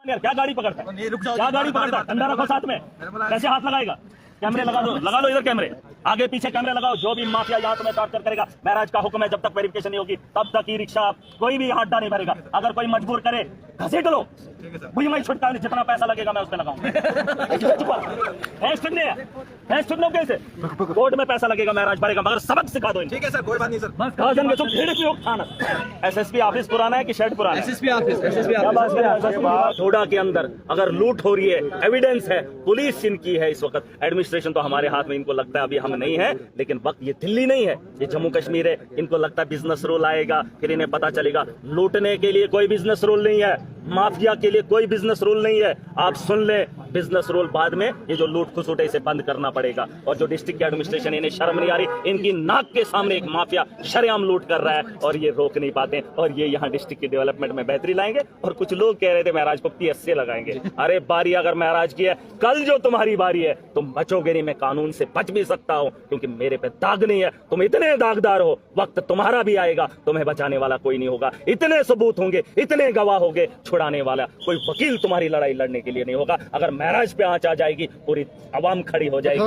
यार क्या गाड़ी पकड़ता है, क्या गाड़ी पकड़ता है? डंडा रखो साथ में, कैसे हाथ लगाएगा? कैमरे लगा लो इधर कैमरे, आगे पीछे कैमरे लगाओ। जो भी माफिया यहाँ तुम्हें टॉर्चर करेगा, महराज का हुक्म है जब तक वेरिफिकेशन नहीं होगी तब तक ई रिक्शा कोई भी अड्डा नहीं भरेगा। अगर कोई मजबूर करे घसीट लो, मुझे मैं छुटका नहीं, जितना पैसा लगेगा मैं उस पर लगाऊंगा। कैसे कोर्ट में पैसा लगेगा, महराज भरेगा, मगर सबक सिखा दो। ठीक है सर, कोई बात नहीं सर। एसएसपी ऑफिस पुराना है कि शेड पुराना है? SSP office. थोड़ा के अंदर अगर लूट हो रही है, एविडेंस है, पुलिस इनकी है इस वक्त, एडमिनिस्ट्रेशन तो हमारे हाथ में, इनको लगता है अभी हम नहीं है, लेकिन वक्त ये दिल्ली नहीं है, ये जम्मू कश्मीर है। इनको लगता है बिजनेस रूल आएगा, फिर इन्हें पता चलेगा लूटने के लिए कोई बिजनेस रूल नहीं है, माफिया के लिए कोई बिजनेस रूल नहीं है। आप सुन ले, बिजनेस रूल बाद में, ये जो लूट खुसूट है इसे बंद करना पड़ेगा। और जो डिस्ट्रिक्ट की एडमिनिस्ट्रेशन, इन्हें शर्म नहीं आ रही, इनकी नाक के सामने एक माफिया शरेआम लूट कर रहा है और ये रोक नहीं पाते। और ये यहाँ डिस्ट्रिक्ट की डेवलपमेंट में बेहतरी लाएंगे। और कुछ लोग कह रहे थे महराज को PSC लगाएंगे। अरे बारी अगर महराज की है, कल जो तुम्हारी बारी है तुम बचोगे नहीं। मैं कानून से बच भी सकता हूँ क्योंकि मेरे पे दाग नहीं है। तुम इतने दागदार हो, वक्त तुम्हारा भी आएगा, तुम्हें बचाने वाला कोई नहीं होगा। इतने सबूत होंगे, इतने गवाह होंगे, छुड़ाने वाला कोई वकील तुम्हारी लड़ाई लड़ने के लिए नहीं होगा। अगर महराज पे आंच आ जाएगी, पूरी आवाम खड़ी हो जाएगी,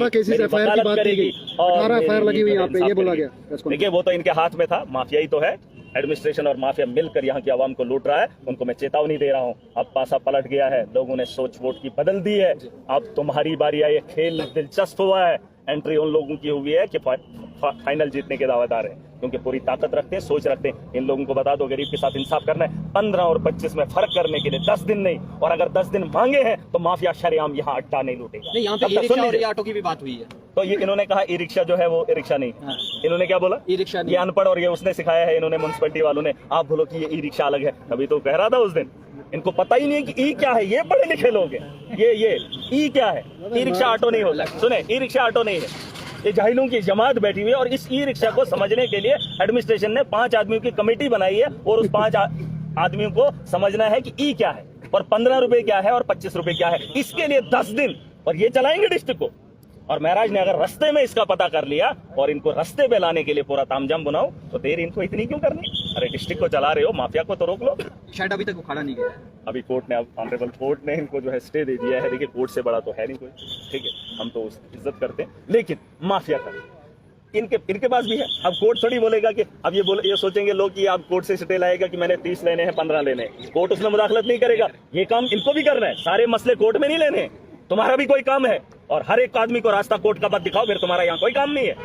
वकालत करेगी। और लगी हुई यहाँ पे ये बोला गया, देखिए वो तो इनके हाथ में था, माफिया ही तो है। एडमिनिस्ट्रेशन और माफिया मिलकर यहाँ की आवाम को लूट रहा है। उनको मैं चेतावनी दे रहा हूँ, अब पासा पलट गया है, लोगों ने सोच वोट की बदल दी है। अब तुम्हारी बारी है। ये खेल दिलचस्प हुआ है, एंट्री उन लोगों की हुई है कि फाइनल जीतने के दावेदार हैं, क्योंकि पूरी ताकत रखते हैं, सोच रखते हैं। इन लोगों को बता दो गरीब के साथ इंसाफ करना है। 15 और 25 में फर्क करने के लिए 10 दिन नहीं, और अगर 10 दिन मांगे हैं तो माफिया शरेआम यहाँ अड्डा नहीं लूटेगा। नहीं, यहाँ पे ई-रिक्शा और ऑटो की भी बात हुई है, तो ये इन्होंने कहा ई रिक्शा जो है वो ई रिक्शा नहीं। हाँ। इन्होंने क्या बोला? ई रिक्शा नहीं। ये अनपढ़, और ये उसने सिखाया है, इन्होंने म्युनिसिपैलिटी वालों ने। आप बोलो कि ये ई रिक्शा अलग है, अभी तो कह रहा था उस दिन। इनको पता ही नहीं कि ई क्या है, ये पढ़े लिखे लोग हैं। ये ई क्या है? ई रिक्शा ऑटो नहीं होता। सुने, ई रिक्शा ऑटो नहीं है, ये जाहिलों की जमात बैठी हुई है। और इस ई रिक्शा को समझने के लिए एडमिनिस्ट्रेशन ने 5 आदमियों की कमेटी बनाई है, और उस 5 आदमियों को समझना है कि ई क्या है, और 15 रुपए क्या है, और 25 रुपए क्या है। इसके लिए 10 दिन, और ये चलाएंगे डिस्ट्रिक्ट को। और महराज ने अगर रास्ते में इसका पता कर लिया और इनको रास्ते पे लाने के लिए पूरा तामझाम बनाओ, तो देर इनको इतनी क्यों करनी? अरे डिस्ट्रिक्ट को चला रहे हो, माफिया को तो रोक लो। शायद अभी तक उखाड़ा नहीं गया, अभी कोर्ट ने, ऑनरेबल कोर्ट ने इनको जो है स्टे दे दिया है। देखिए कोर्ट से बड़ा तो है नहीं कोई, ठीक है, हम तो उसकी इज्जत करते हैं, लेकिन माफिया का इनके पास भी है। अब कोर्ट थोड़ी बोलेगा कि अब ये सोचेंगे लोग कि आप कोर्ट से स्टे लाएगा कि मैंने 30 लेने हैं, 15 लेने हैं। कोर्ट उसमें मुदाखलत नहीं करेगा। ये काम इनको भी करना है, सारे मसले कोर्ट में नहीं लेने हैं। तुम्हारा भी कोई काम है, और हर एक आदमी को रास्ता कोर्ट का मत दिखाओ, फिर तुम्हारा यहाँ कोई काम नहीं है।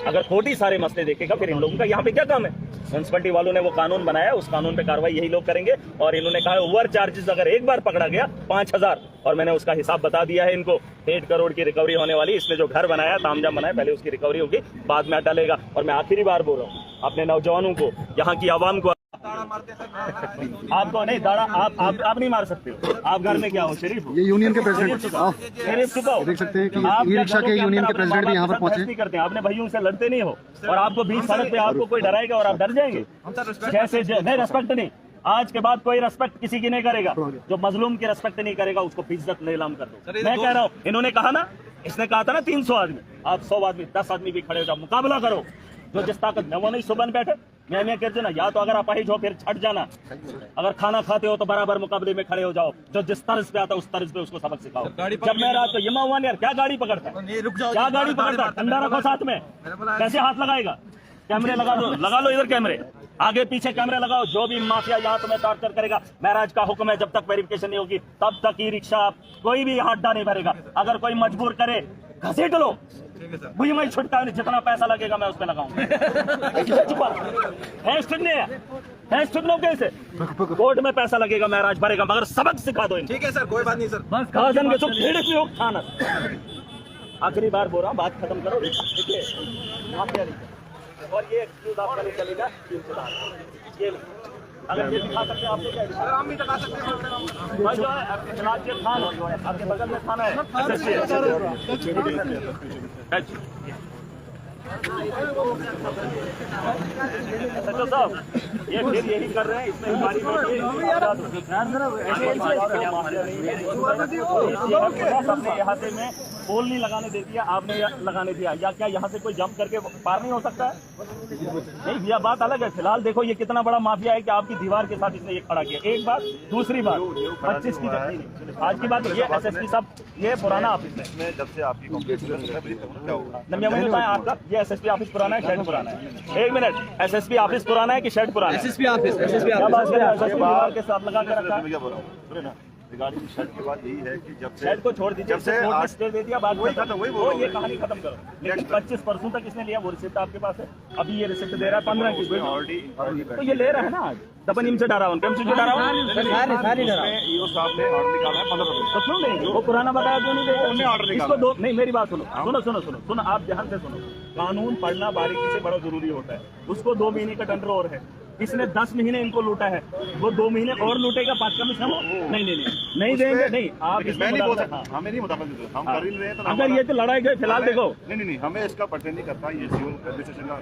अगर कोर्ट ही सारे मसले देखेगा, फिर इन लोगों का यहाँ पे क्या काम है? म्युनिसिपैलिटी वालों ने वो कानून बनाया, उस कानून पे कार्रवाई यही लोग करेंगे। और इन्होंने कहा ओवर चार्जेस अगर एक बार पकड़ा गया 5000, और मैंने उसका हिसाब बता दिया है इनको। 1.5 करोड़ की रिकवरी होने वाली। इसने जो घर बनाया, तामझाम बनाया, पहले उसकी रिकवरी होगी, बाद में डालेगा। और मैं आखिरी बार बोल रहा हूँ अपने नौजवानों को, यहाँ की आवाम को, आपको नहीं दाड़ा, आप नहीं मार सकते हो। आप घर में क्या हो, शरीफ हो? ये यूनियन के प्रेसिडेंट शरीफ छुपाओ। देख सकते हैं कि ई रिक्शा के यूनियन के प्रेसिडेंट भी यहाँ पर पहुंचे। करते हैं, आपने भाइयों से लड़ते नहीं हो, और आपको बीच सड़क पे आपको कोई डराएगा और आप डर जाएंगे? कैसे नहीं? रेस्पेक्ट नहीं, आज के बाद कोई रेस्पेक्ट किसी की नहीं करेगा। जो मजलूम की रेस्पेक्ट नहीं करेगा उसको बेइज्जत नीलाम कर दो। मैं कह रहा हूँ, इन्होंने कहा ना, इसने कहा था ना 300 आदमी, आप 100 आदमी, 10 आदमी भी खड़े हो जाओ, मुकाबला करो। जो जिस ताकत में, वो नहीं सुबह बैठे मैं कहते ना, या तो अगर अपाहिज हो फिर छट जाना, अगर खाना खाते हो तो बराबर मुकाबले में खड़े हो जाओ। जो जिस तर्ज पे आता है उस तर्ज पे उसको सबक सिखाओ। जब मैं रात तो यमा हुआ यार, क्या गाड़ी पकड़ता है, क्या गाड़ी पकड़ता है? डंडा रखो साथ में, कैसे हाथ लगाएगा? कैमरे लगा लो इधर कैमरे, आगे पीछे कैमरे लगाओ। जो भी माफिया यहाँ तुम्हें टॉर्चर करेगा, महराज का हुक्म है जब तक वेरिफिकेशन नहीं होगी तब तक ई रिक्शा कोई भी अड्डा नहीं भरेगा। अगर कोई मजबूर करे घसीट लो, मुझे मैं छुटका नहीं, जितना पैसा लगेगा मैं उस पर लगाऊंगा। कैसे कोर्ट में पैसा लगेगा, महराज भरेगा, मगर सबक सिखा दो। ठीक है सर, कोई बात नहीं सर, बस आखिरी बार बोल रहा हूँ, बात खत्म करो। माफिया नहीं, और ये एक्सक्यूज आपका नहीं चलेगा। ये अगर ये दिखा सकते हैं आपको, क्या हम भी दिखा सकते हैं। भाई जो है आपके खान, आपके बगल में खाना है, सचो साहब, ये फिर यही कर रहे हैं। इसमें हमारी अपने इहाते में पोल नहीं लगाने दे दिया, आपने लगाने दिया, या क्या यहाँ से कोई जंप करके पार नहीं हो सकता है? नहीं, यह बात अलग है। फिलहाल देखो ये कितना बड़ा माफिया है कि आपकी दीवार के साथ इसने ये खड़ा किया। एक बात, दूसरी बात 25 की आज की बात, ये SSP साहब, ये पुराना ऑफिस है। जब से आपकी कंप्लेंट क्या होगा? मैंने बताया आपका, ये SSP ऑफिस पुराना है, शेड पुराना है। एक मिनट, SSP ऑफिस पुराना है कि शेड पुराना है? SSP ऑफिस क्या बात है? SSP दीवार के साथ लगा के रखा है। मैं क्या बोल रहा हूँ, सुनिए ना, रिगार्डिंग शेड की बात यही है कि जब से शेड को छोड़ दीजिए, जब से कोर्ट ने स्टे दे दिया, बात वही खत्म। खत्म, वही बोल वो रहा हूँ ये मैं। कहानी खत्म करो। लेकिन 25 परसों तक इसने लिया, वो रिसिप्ट आपके पास है। अभी ये रिसिप्ट दे रहा है 15 की, ऑलरेडी तो ये ले रहा है ना आज। दबन इनसे डरा हूँ, केम से जो डरा हूँ, ईओ साहब ने ऑर्डर निकाला है 15%। तो क्यों नहीं? वो पुराना बताया क्यों नहीं देगा? उन्होंने ऑर्डर निकाला। इसको दो नहीं, मेरी बात सुनो, सुनो, आप ध्यान से सुनो। कानून पढ़ना बारीकी से बड़ा जरूरी होता है। उसको 2 महीने का टेंडर और है, इसने 10 महीने इनको लूटा है, वो 2 महीने और लूटेगा, 5 कमीशन हो? नहीं देंगे, नहीं। आप मैं नहीं बोल सकता, हमें नहीं मुताबिक हम कर ही रहे हैं, तो अगर ये तो लड़ाई गए फिलहाल देखो, नहीं, हमें इसका पर्टेन नहीं करता, ये सिविल एडमिनिस्ट्रेशन का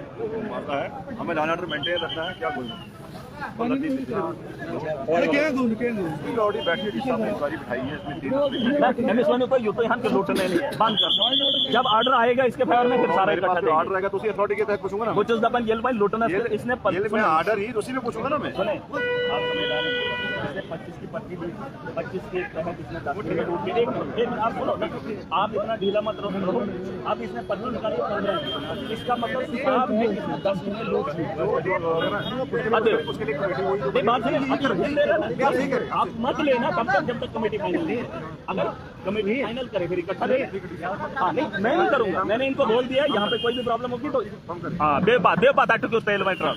मामला है, हमें लॉ एंड ऑर्डर मेंटेन रखना है। क्या बोलना ऑलरेडी बैठी साहब ने इंक्वायरी बिठाई है, इसमें 3 कोई यूं तो यहाँ के लूटने नहीं है, बंद कर। जब ऑर्डर आएगा इसके फेवर में फिर सारा इकट्ठा देंगे। ऑर्डर आएगा तो उसी अथॉरिटी के तहत पूछूंगा ना। कुछ दबन ये भाई लूटना, इसने मैं ऑर्डर ही उसी में पूछूंगा ना मैं। सुने, आप समझदार हैं। इसने 25 की पट्टी दी, 25 के तहत इसने 10 मिनट लूट के, एक मिनट आप सुनो ना, आप इतना ढीला मत रहो। आप इसने पट्टी निकाली 15 की, इसका मतलब आपने इसने 10 मिनट लूट ली। उसके लिए कमेटी हुई तो नहीं, बात सुनिए, अगर हम ले रहे ना, आप मत लेना तब तक जब तक कमेटी फाइनल नहीं है। अगर कमेटी फाइनल करे फिर इकट्ठा दे। हाँ नहीं, मैं नहीं करूंगा, मैंने इनको बोल दिया यहाँ पे कोई भी प्रॉब्लम होगी तो हाँ बेबात आटू तेल में ट्रक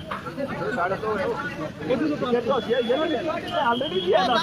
ऑलरेडी दिया था।